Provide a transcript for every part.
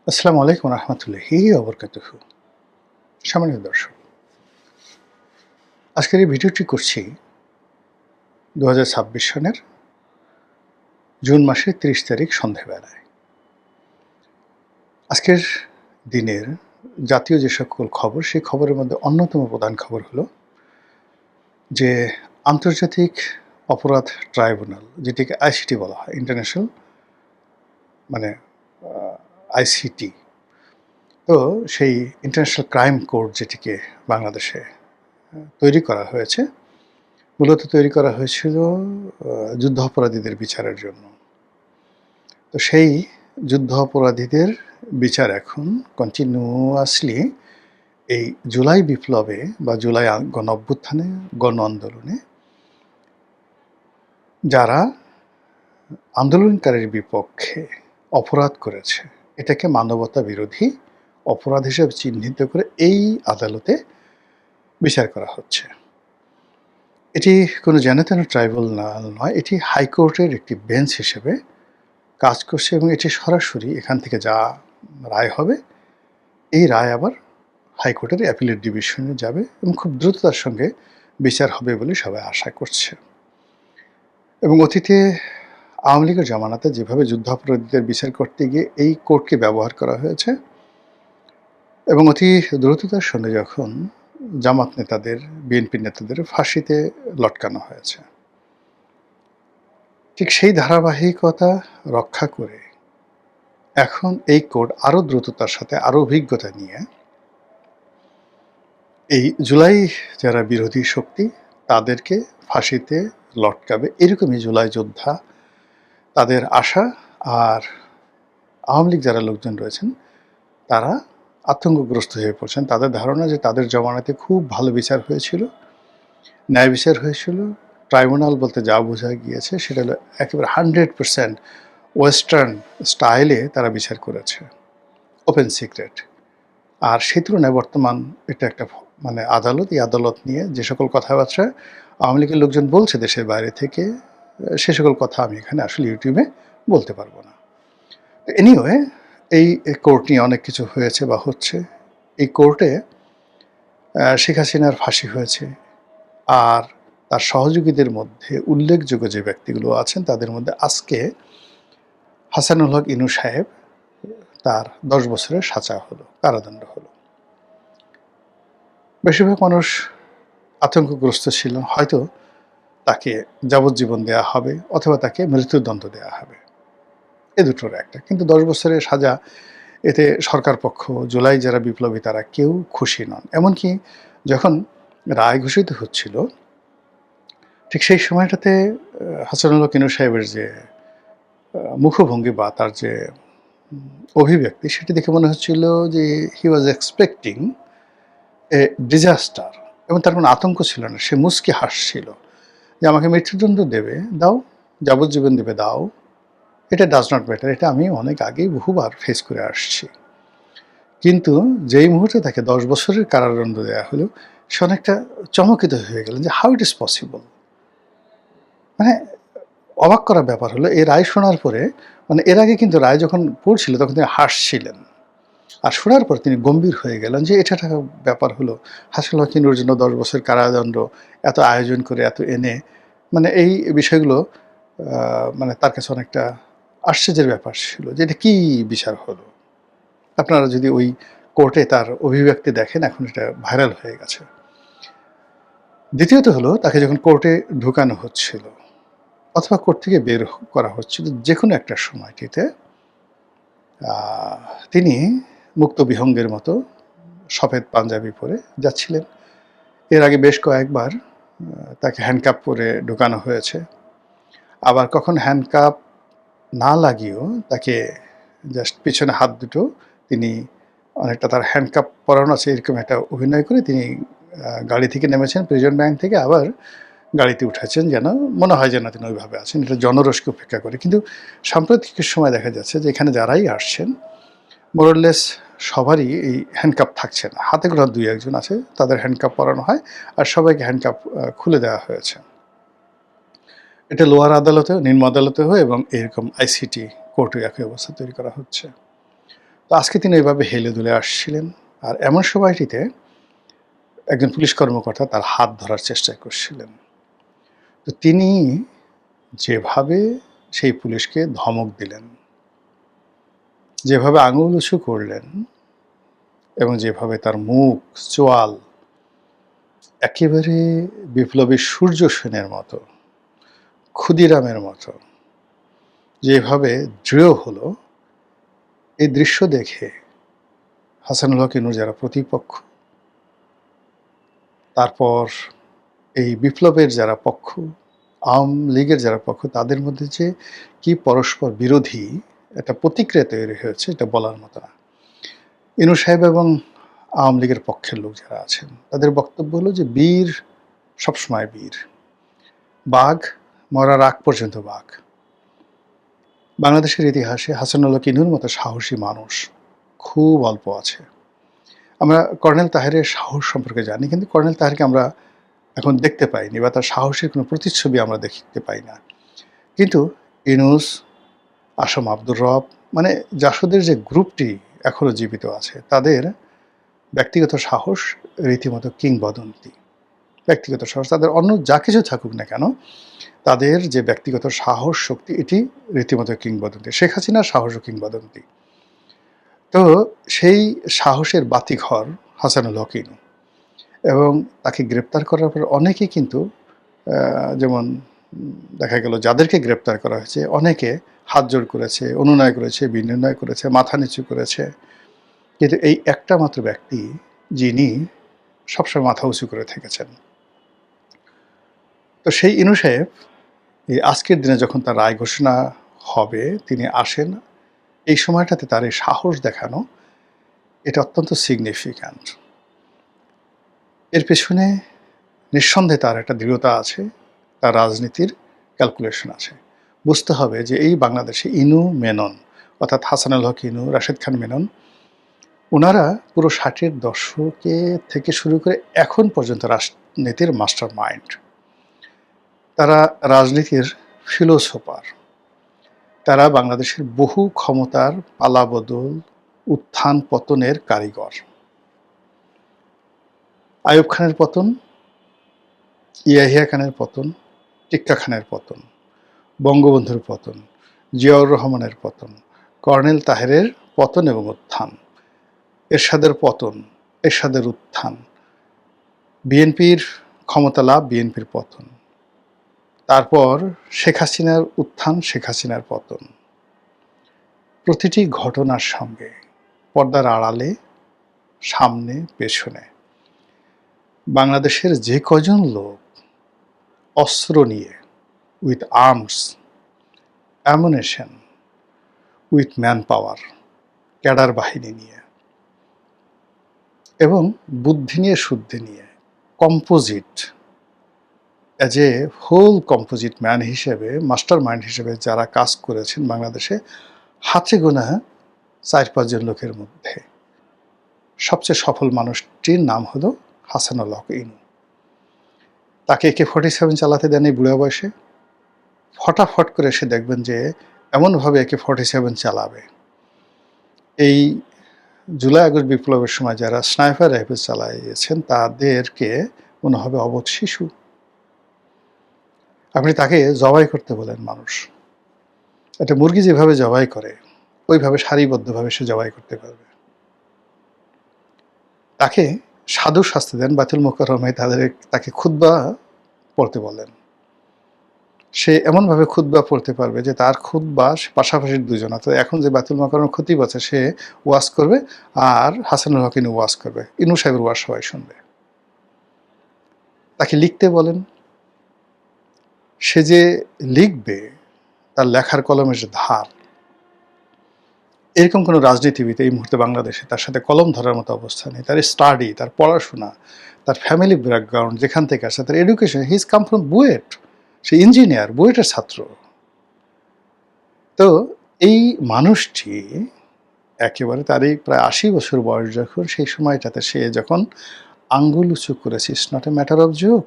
আসসালামু আলাইকুম রহমতুল্লাহি ওবরকাতুহু। সম্মানিত দর্শক, আজকের এই ভিডিওটি করছি 2026 সনের জুন মাসের 30 তারিখ সন্ধ্যাবেলায়। আজকের দিনের জাতীয় যে সকল খবর, সেই খবরের মধ্যে অন্যতম প্রধান খবর হলো যে আন্তর্জাতিক অপরাধ ট্রাইব্যুনাল, যেটিকে আইসিটি বলা হয়, ইন্টারন্যাশনাল মানে আইসিটি। তো সেই ইন্টারন্যাশনাল ক্রাইম কোর্ট যেটিকে বাংলাদেশে তৈরি করা হয়েছে, মূলত তৈরি করা হয়েছিল যুদ্ধাপরাধীদের বিচারের জন্য। তো সেই যুদ্ধাপরাধীদের বিচার এখন কন্টিনিউয়াসলি এই জুলাই বিপ্লবে বা জুলাই গণ অভ্যুত্থানে, গণ আন্দোলনে যারা আন্দোলনকারীর বিপক্ষে অপরাধ করেছে, এটাকে মানবতা বিরোধী অপরাধ হিসেবে চিহ্নিত করে এই আদালতে বিচার করা হচ্ছে। এটি কোনো যেন-তেন ট্রাইব্যুনাল নয়, এটি হাইকোর্টের একটি বেঞ্চ হিসেবে কাজ করছে এবং এটি সরাসরি এখান থেকে যা রায় হবে, এই রায় আবার হাইকোর্টের অ্যাপিলেট ডিভিশনে যাবে এবং খুব দ্রুততার সঙ্গে বিচার হবে বলে সবাই আশা করছে। এবং অতীতে আওয়ামী লীগের জামানাতে যেভাবে যুদ্ধাপরাধীদের বিচার করতে গিয়ে এই কোর্টকে ব্যবহার করা হয়েছে এবং অতি দ্রুততার সঙ্গে যখন জামাত নেতাদের, বিএনপি নেতাদের ফাঁসিতে লটকানো হয়েছে, ঠিক সেই ধারাবাহিকতা রক্ষা করে এখন এই কোর্ট আরও দ্রুততার সাথে, আরও অভিজ্ঞতা নিয়ে এই জুলাই যারা বিরোধী শক্তি তাদেরকে ফাঁসিতে লটকাবে, এরকমই জুলাই যোদ্ধা তাদের আশা। আর আওয়ামী লীগ যারা লোকজন রয়েছেন তারা আতঙ্কগ্রস্ত হয়ে পড়ছেন। তাদের ধারণা যে তাদের জমানাতে খুব ভালো বিচার হয়েছিল, ন্যায় বিচার হয়েছিল। ট্রাইব্যুনাল বলতে যা বোঝা গিয়েছে সেটা হলো একেবারে 100% ওয়েস্টার্ন স্টাইলে তারা বিচার করেছে, ওপেন সিক্রেট। আর সেই তুলনায় বর্তমান এটা একটা আদালত, এই আদালত নিয়ে যে সকল কথাবার্তা আওয়ামী লীগের লোকজন বলছে দেশের বাইরে থেকে, সে সকল কথা আমি এখানে আসলে ইউটিউবে বলতে পারবো না। এনিওয়ে, এই কোর্ট নিয়ে অনেক কিছু হয়েছে বা হচ্ছে। এই কোর্টে শেখ হাসিনার ফাঁসি হয়েছে, আর তার সহযোগীদের মধ্যে উল্লেখযোগ্য যে ব্যক্তিগুলো আছেন তাদের মধ্যে আজকে হাসানুল হক ইনু সাহেব, তার 10 বছরের সাজা হলো, কারাদণ্ড হলো। বেশিরভাগ মানুষ আতঙ্কগ্রস্ত ছিল, হয়তো তাকে যাবজ্জীবন দেয়া হবে অথবা তাকে মৃত্যুদণ্ড দেয়া হবে, এ দুটোর একটা। কিন্তু 10 বছরের সাজা, এতে সরকার পক্ষ, জুলাই যারা বিপ্লবী তারা কেউ খুশি নন। এমনকি যখন রায় ঘোষিত হচ্ছিল ঠিক সেই সময়টাতে হাসানুল হক ইনু সাহেবের যে মুখভঙ্গি বা তার যে অভিব্যক্তি, সেটি দেখে মনে হচ্ছিল যে হি ওয়াজ এক্সপেক্টিং এ ডিজাস্টার, এবং তার কোনো আতঙ্ক ছিল না। সে মুচকি হাসছিল যে আমাকে মৃত্যুদণ্ড দেবে, দাও, যাবজ্জীবন দেবে, দাও, এটা ডাজ নট ম্যাটার, এটা আমি অনেক আগেই বহুবার ফেস করে আসছি। কিন্তু যেই মুহূর্তে তাকে 10 বছরের কারাদণ্ড দেওয়া হলো, সে অনেকটা চমকিত হয়ে গেলেন যে হাউ ইট ইজ পসিবল। অবাক করার ব্যাপার হলো, এই রায় শোনার পরে, এর আগে কিন্তু রায় যখন পড়ছিল তখন তিনি হাসছিলেন, আর শোনার পর তিনি গম্ভীর হয়ে গেলেন যে এটা একটা ব্যাপার হলো। হাসিনুল হক ইনুর জন্য 10 বছর কারাদণ্ড, এত আয়োজন করে এত এনে, এই বিষয়গুলো তার কাছে অনেকটা আশ্চর্যের ব্যাপার ছিল যে এটা কী বিচার হলো। আপনারা যদি ওই কোর্টে তার অভিব্যক্তি দেখেন, এখন এটা ভাইরাল হয়ে গেছে। দ্বিতীয়ত হলো, তাকে যখন কোর্টে ঢুকানো হচ্ছিল অথবা কোর্ট থেকে বের করা হচ্ছিল, যে কোনো একটা সময়টিতে তিনি মুক্ত বিহঙ্গের মতো সফেদ পাঞ্জাবি পরে যাচ্ছিলেন। এর আগে বেশ কয়েকবার তাকে হ্যান্ডকাপ পরে ঢুকানো হয়েছে। আবার কখন হ্যান্ডকাপ না লাগিয়েও তাকে জাস্ট পিছনে হাত দুটো তিনি অনেকটা তার হ্যান্ডকাপ পরানো আছে এরকম একটা অভিনয় করে তিনি গাড়ি থেকে নেমেছেন, প্রিজন ব্যাংক থেকে, আবার গাড়িতে উঠেছেন, যেন মনে হয় যেন তিনি ওইভাবে আছেন, এটা জনরসকে উপেক্ষা করে। কিন্তু সাম্প্রতিক সময় দেখা যাচ্ছে যে এখানে যারাই আসছেন মোরলেস সবারই এই হ্যান্ডকাপ থাকছে না, হাতে গোনা 2-1 জন আছে তাদের হ্যান্ডকাপ পরানো হয়, আর সবাইকে হ্যান্ডকাপ খুলে দেওয়া হয়েছে। এটা লোয়ার আদালতেও, নিম্ন আদালতেও এবং এরকম আইসিটি কোর্টে একই অবস্থা তৈরি করা হচ্ছে। তো আজকে তিনি এভাবে হেলে দুলে আসছিলেন, আর এমন সময়টিতে একজন পুলিশ কর্মকর্তা তার হাত ধরার চেষ্টা করছিলেন। তো তিনি যেভাবে সেই পুলিশকে ধমক দিলেন, যেভাবে আঙুল উঁচু করলেন এবং যেভাবে তার মুখ, চোয়াল একেবারে বিপ্লবী সূর্য সেনের মতো, ক্ষুদিরামের মতো যেভাবে দৃঢ় হলো, এই দৃশ্য দেখে হাসানুল হক ইনু যারা প্রতিপক্ষ, তারপর এই বিপ্লবের যারা পক্ষ, আওয়ামী লীগের যারা পক্ষ, তাদের মধ্যে যে কি পরস্পর বিরোধী একটা প্রতিক্রিয়া তৈরি হয়েছে, এটা বলার মতো না। ইনু সাহেব এবং আওয়ামী লীগের পক্ষের লোক যারা আছেন, তাদের বক্তব্য হলো যে বীর সবসময় বীর, বাঘ মরার আগ পর্যন্ত বাঘ। বাংলাদেশের ইতিহাসে হাসানুল হক ইনুর মতো সাহসী মানুষ খুব অল্প আছে। আমরা কর্নেল তাহেরের সাহস সম্পর্কে জানি, কিন্তু কর্নেল তাহেরকে আমরা এখন দেখতে পাইনি, বা তার সাহসের কোনো প্রতিচ্ছবি আমরা দেখতে পাই না। কিন্তু ইনুস, আসম আব্দুর রব, মানে জাসদের যে গ্রুপটি এখনও জীবিত আছে, তাদের ব্যক্তিগত সাহস রীতিমতো কিংবদন্তি। ব্যক্তিগত সাহস, তাদের অন্য যা কিছু থাকুক না কেন, তাদের যে ব্যক্তিগত সাহস শক্তি, এটি রীতিমতো কিংবদন্তি। শেখ হাসিনার সাহসও কিংবদন্তি। তো সেই সাহসের বাতিঘর হাসানুল হক ইনু, এবং তাকে গ্রেপ্তার করার পর অনেকেই কিন্তু যেমন দেখা গেল যাদেরকে গ্রেপ্তার করা হয়েছে, অনেকে হাত জোড় করেছে, অনুনয় করেছে, বিনিময় করেছে, মাথা নিচু করেছে, কিন্তু এই একটা মাত্র ব্যক্তি যিনি সবসময় মাথা উঁচু করে থেকেছেন। তো সেই ইনু সাহেব এই আজকের দিনে যখন তার রায় ঘোষণা হবে, তিনি আসেন, এই সময়টাতে তার এই সাহস দেখানো, এটা অত্যন্ত সিগনিফিক্যান্ট। এর পেছনে নিঃসন্দেহে তার একটা দৃঢ়তা আছে, তার রাজনীতির ক্যালকুলেশন আছে। বুঝতে হবে যে এই বাংলাদেশে ইনু মেনন, অর্থাৎ হাসানুল হক ইনু, রাশেদ খান মেনন, ওনারা পুরো 60-এর দশকে থেকে শুরু করে এখন পর্যন্ত রাজনীতির মাস্টার মাইন্ড। তারা রাজনীতির ফিলোসোফার। তারা বাংলাদেশের বহু ক্ষমতার পালাবদল, উত্থান পতনের কারিগর। আইয়ুব খানের পতন, ইয়াহিয়া খানের পতন, টিক্কা খানের পতন, বঙ্গবন্ধুর পতন, জিয়াউর রহমানের পতন, কর্নেল তাহেরের পতন এবং উত্থান, এরশাদের পতন, এরশাদের উত্থান, বিএনপির ক্ষমতা লাভ, বিএনপির পতন, তারপর শেখ হাসিনার উত্থান, শেখ হাসিনার পতন। প্রতিটি ঘটনার সঙ্গে পর্দার আড়ালে, সামনে, পেছনে বাংলাদেশের যে কজন লোক অস্ত্র নিয়ে, with arms, ammunition, with manpower, cadre বাহিনী নিয়ে এবং বুদ্ধি নিয়ে, শুদ্ধি নিয়ে, composite, as a whole composite man হিসেবে, মাস্টার মাইন্ড হিসেবে যারা কাজ করেছেন বাংলাদেশে, হাতে গোনা 4-5 জন লোকের মধ্যে সবচেয়ে সফল মানুষটির নাম হলো হাসানুল হক ইনু। তাকে AK-47 চালাতে দেন এই বুড়া বয়সে। ফটাফট করে এসে দেখবেন যে এমনভাবে AK-47 চালাবে, এই জুলাই আগস্ট বিপ্লবের সময় যারা স্নাইপার রাইফেল চালাইয়েছেন তাদেরকে মনে হবে অবোধ শিশু। আপনি তাকে জবাই করতে বলেন, মানুষ একটা মুরগি যেভাবে জবাই করে, ওইভাবে সারিবদ্ধভাবে সে জবাই করতে পারবে। তাকে সাধু শাস্তি দেন, বায়তুল মোকাররমে তাকে খুতবা পড়তে বলেন। সে এমনভাবে খুতবা পড়তে পারবে যে তার খুতবা পাশাপাশি দুজন, অর্থাৎ এখন যে বায়তুল মোকাররমের খতিব আছে সে ওয়াজ করবে, আর হাসানুল হক ইনু ওয়াজ করবে, ইনু সাহেবের ওয়াজ সবাই শুনবে। তাকে লিখতে বলেন, সে যে লিখবে, তার লেখার কলমের যে ধার, এরকম কোনো রাজনীতিবিদ এই মুহূর্তে বাংলাদেশে তার সাথে কলম ধরার মতো অবস্থা নেই। তার স্টাডি, তার পড়াশোনা, তার ফ্যামিলি ব্যাকগ্রাউন্ড যেখান থেকে আসে, তার education, he is come from BUET, সে ইঞ্জিনিয়ার, বুয়েটের ছাত্র। তো এই মানুষটি একেবারে তার এই প্রায় 80 বছর বয়স যখন, সেই সময়টাতে সে যখন আঙ্গুল উঁচু করেছে, it's not a matter of joke.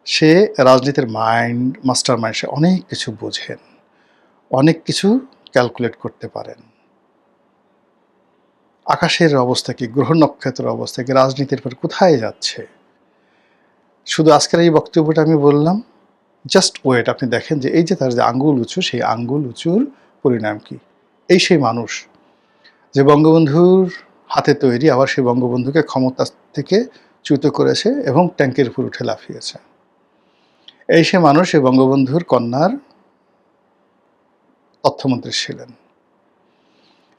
সে রাজনীতির মাইন্ড, মাস্টার মাইন্ড, সে অনেক কিছু বোঝেন, অনেক কিছু ক্যালকুলেট করতে পারেন। আকাশের অবস্থা কি, গ্রহ নক্ষত্রের অবস্থা কি, রাজনীতির পর কোথায় যাচ্ছে। শুধু আজকের এই বক্তব্যটা আমি বললাম, জাস্ট ওয়েট, আপনি দেখেন যে এই যে তার যে আঙ্গুল উঁচু, সেই আঙ্গুল উঁচুর পরিণাম কি। এই সেই মানুষ যে বঙ্গবন্ধুর হাতে তৈরি, আবার সেই বঙ্গবন্ধুকে ক্ষমতা থেকে চ্যুত করেছে এবং ট্যাঙ্কের উপর উঠে লাফিয়েছে। এই সে মানুষ এই বঙ্গবন্ধুর কন্যার তথ্যমন্ত্রী ছিলেন।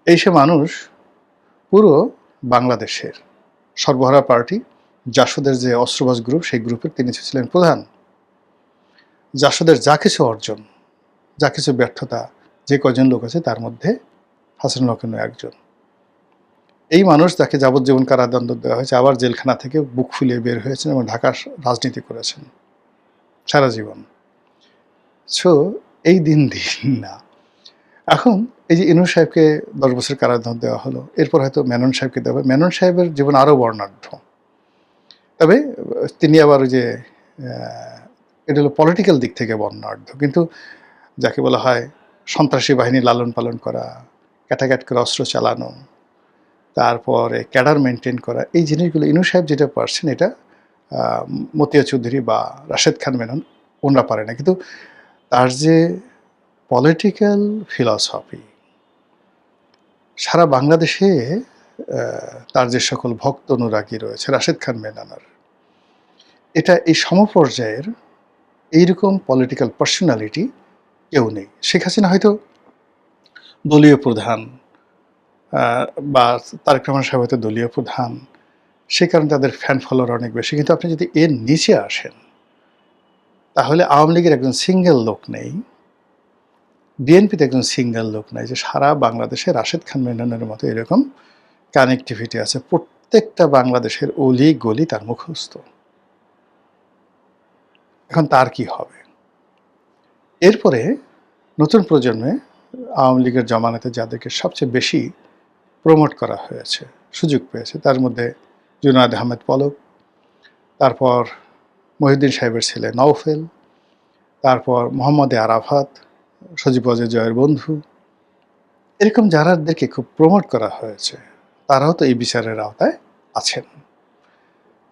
এই সে মানুষ পুরো বাংলাদেশের সর্বহারা পার্টি জাসদের যে অস্ত্রবাজ গ্রুপ, সেই গ্রুপের তিনি ছিলেন প্রধান। জাসদের যা কিছু অর্জন, যা কিছু ব্যর্থতা, যে কজন লোক আছে তার মধ্যে হাসানুল হকেরও একজন। এই মানুষ যাকে যাবজ্জীবন কারাদণ্ড দেওয়া হয়েছে, আবার জেলখানা থেকে বুক ফুলিয়ে বের হয়েছেন এবং ঢাকার রাজনীতি করেছেন সারা জীবন। সো এই দিন না। এখন এই যে ইনু সাহেবকে 10 বছর কারাদণ্ড দেওয়া হলো, এরপর হয়তো মেনন সাহেবকে দেওয়া হবে। মেনন সাহেবের জীবন আরও বর্ণাঢ্য, তবে তিনি আবার ওই যে এটা হলো পলিটিক্যাল দিক থেকে বর্ণাঢ্য, কিন্তু যাকে বলা হয় সন্ত্রাসী বাহিনী লালন পালন করা, ক্যাটাক্যাট করে অস্ত্র চালানো, তারপরে ক্যাডার মেনটেন করা, এই জিনিসগুলো ইনু সাহেব যেটা পারছেন, এটা মতিয়া চৌধুরী বা রাশেদ খান মেনন ওনারা পারে না। কিন্তু তার যে পলিটিক্যাল ফিলসফি, সারা বাংলাদেশে তার যে সকল ভক্ত অনুরাগী রয়েছে রাশেদ খান মেননের, এটা এই সমপর্যায়ের এইরকম পলিটিক্যাল পার্সোনালিটি কেউ নেই। শেখ হাসিনা হয়তো দলীয় প্রধান, বা তারেক রহমান সাহেব হয়তো দলীয় প্রধান, সে কারণে তাদের ফ্যান ফলোয়ার অনেক বেশি। কিন্তু আপনি যদি এর নিচে আসেন, তাহলে আওয়ামী লীগের একজন সিঙ্গেল লোক নেই, বিএনপিতে একজন সিঙ্গেল লোক নাই যে সারা বাংলাদেশে রাশেদ খান মেননের মতো এরকম কানেক্টিভিটি আছে। প্রত্যেকটা বাংলাদেশের অলি গলি তার মুখস্থ। এখন তার কি হবে? এরপরে নতুন প্রজন্মে আওয়ামী লীগের জমানাতে যাদেরকে সবচেয়ে বেশি প্রমোট করা হয়েছে, সুযোগ পেয়েছে, তার মধ্যে জুনায়েদ আহমেদ পলক, তারপর মহিউদ্দিন সাহেবের ছেলে নওফেল, তারপর মোহাম্মদ আরাফাত, সজীব ওয়াজেদ জয়ের বন্ধু, এরকম যারাদেরকে খুব প্রমোট করা হয়েছে, তারাও তো এই বিচারের আওতায় আছেন।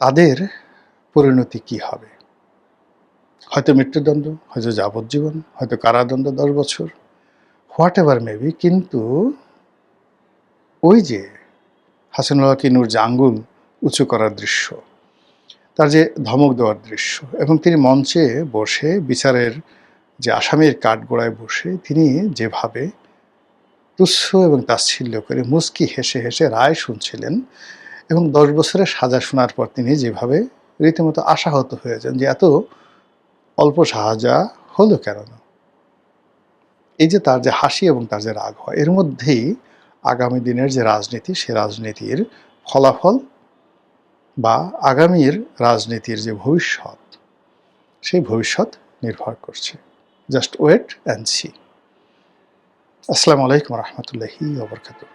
তাদের পরিণতি কি হবে? হয়তো মৃত্যুদণ্ড, হয়তো যাবজ্জীবন, হয়তো কারাদণ্ড 10 বছর, হোয়াট এভার মেবি। কিন্তু ওই যে হাসানুল হক ইনুর যে আঙ্গুল উঁচু করার দৃশ্য, তার যে ধমক দেওয়ার দৃশ্য, এবং তিনি মঞ্চে বসে বিচারের যে আসামির কাঠগড়ায় বসে তিনি যেভাবে তুচ্ছ এবং তাচ্ছিল্য করে মুচকি হেসে হেসে রায় শুনছিলেন, এবং 10 বছরের সাজা শোনার পর তিনি যেভাবে রীতিমতো আশাহত হয়েছেন যে এত অল্প সাজা হলো কেন না। এই যে তার যে হাসি এবং তার যে রাগ হয়, এর মধ্যেই আগামী দিনের যে রাজনীতি, সে রাজনীতির ফলাফল বা আগামীর রাজনীতির যে ভবিষ্যৎ, সেই ভবিষ্যৎ নির্ভর করছে। Just wait and see. আসসালামু আলাইকুম রহমতুল্লাহি ওয়া বারাকাতুহু।